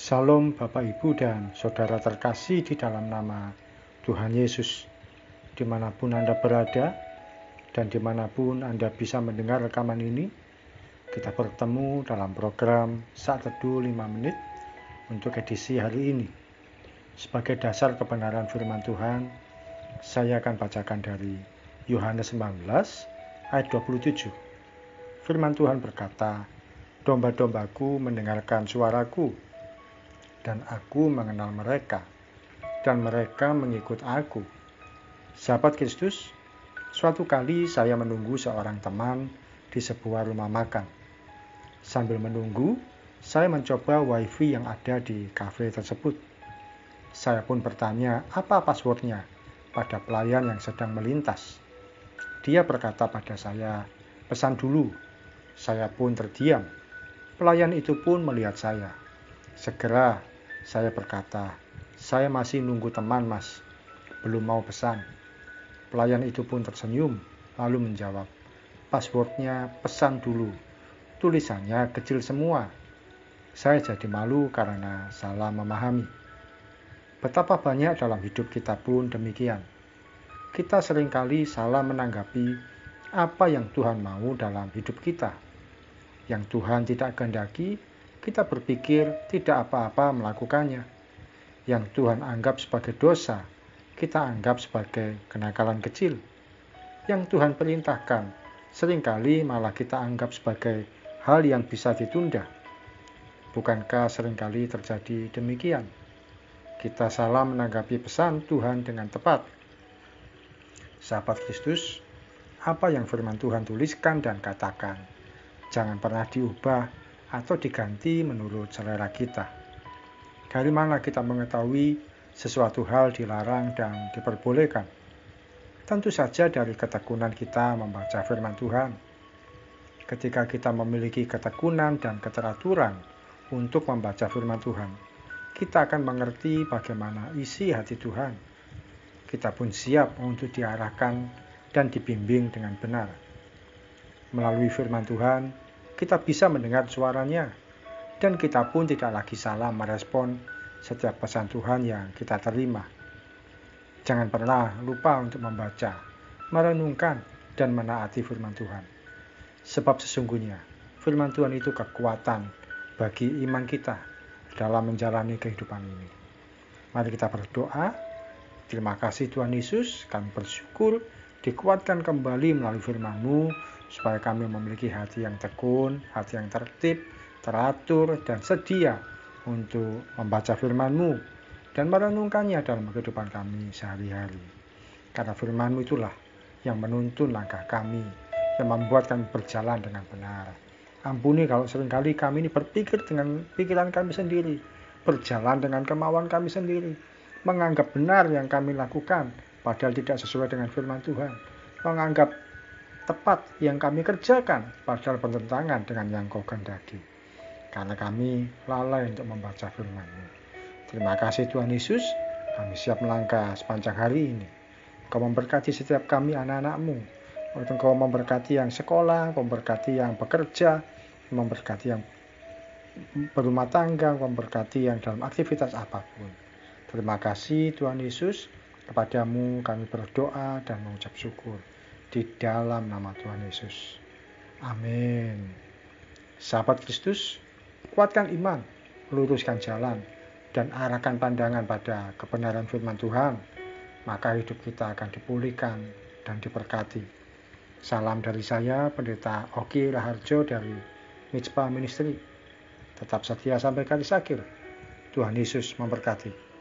Salam Bapak Ibu dan Saudara terkasih di dalam nama Tuhan Yesus. Dimanapun Anda berada dan dimanapun Anda bisa mendengar rekaman ini, kita bertemu dalam program Saat Teduh 5 Menit untuk edisi hari ini. Sebagai dasar kebenaran firman Tuhan, saya akan bacakan dari Yohanes 19 ayat 27. Firman Tuhan berkata, "Domba-dombaku mendengarkan suaraku, dan aku mengenal mereka, dan mereka mengikut aku." Sahabat Kristus, suatu kali saya menunggu seorang teman di sebuah rumah makan. Sambil menunggu, saya mencoba wifi yang ada di kafe tersebut. Saya pun bertanya apa passwordnya pada pelayan yang sedang melintas. Dia berkata pada saya, "Pesan dulu." Saya pun terdiam. Pelayan itu pun melihat saya. Segera saya berkata, "Saya masih nunggu teman, Mas. Belum mau pesan." Pelayan itu pun tersenyum, lalu menjawab, "Passwordnya pesan dulu. Tulisannya kecil semua." Saya jadi malu karena salah memahami. Betapa banyak dalam hidup kita pun demikian. Kita seringkali salah menanggapi apa yang Tuhan mau dalam hidup kita. Yang Tuhan tidak kehendaki, kita berpikir tidak apa-apa melakukannya. Yang Tuhan anggap sebagai dosa, kita anggap sebagai kenakalan kecil. Yang Tuhan perintahkan, seringkali malah kita anggap sebagai hal yang bisa ditunda. Bukankah seringkali terjadi demikian? Kita salah menanggapi pesan Tuhan dengan tepat. Sahabat Kristus, apa yang firman Tuhan tuliskan dan katakan, jangan pernah diubah atau diganti menurut selera kita. Dari mana kita mengetahui sesuatu hal dilarang dan diperbolehkan? Tentu saja dari ketekunan kita membaca firman Tuhan. Ketika kita memiliki ketekunan dan keteraturan untuk membaca firman Tuhan, kita akan mengerti bagaimana isi hati Tuhan. Kita pun siap untuk diarahkan dan dibimbing dengan benar. Melalui firman Tuhan, kita bisa mendengar suaranya, dan kita pun tidak lagi salah merespon setiap pesan Tuhan yang kita terima. Jangan pernah lupa untuk membaca, merenungkan, dan menaati firman Tuhan. Sebab sesungguhnya firman Tuhan itu kekuatan bagi iman kita dalam menjalani kehidupan ini. Mari kita berdoa. Terima kasih Tuhan Yesus, kami bersyukur dikuatkan kembali melalui firman-Mu, supaya kami memiliki hati yang tekun, hati yang tertib, teratur, dan sedia untuk membaca firman-Mu dan merenungkannya dalam kehidupan kami sehari-hari. Karena firman-Mu itulah yang menuntun langkah kami, yang membuat kami berjalan dengan benar. Ampuni kalau seringkali kami ini berpikir dengan pikiran kami sendiri, berjalan dengan kemauan kami sendiri, menganggap benar yang kami lakukan, padahal tidak sesuai dengan firman Tuhan, menganggap tepat yang kami kerjakan, padahal bertentangan dengan yang Kau kehendaki. Karena kami lalai untuk membaca firman-Mu. Terima kasih Tuhan Yesus, kami siap melangkah sepanjang hari ini. Kau memberkati setiap kami anak-anak-Mu. Kau memberkati yang sekolah, Kau memberkati yang bekerja, memberkati yang berumah tangga, memberkati yang dalam aktivitas apapun. Terima kasih Tuhan Yesus, kepadamu kami berdoa dan mengucap syukur di dalam nama Tuhan Yesus. Amin. Sahabat Kristus, kuatkan iman, luruskan jalan, dan arahkan pandangan pada kebenaran firman Tuhan, maka hidup kita akan dipulihkan dan diberkati. Salam dari saya, Pendeta Oki Raharjo dari Mitspa Ministry. Tetap setia sampai garis akhir. Tuhan Yesus memberkati.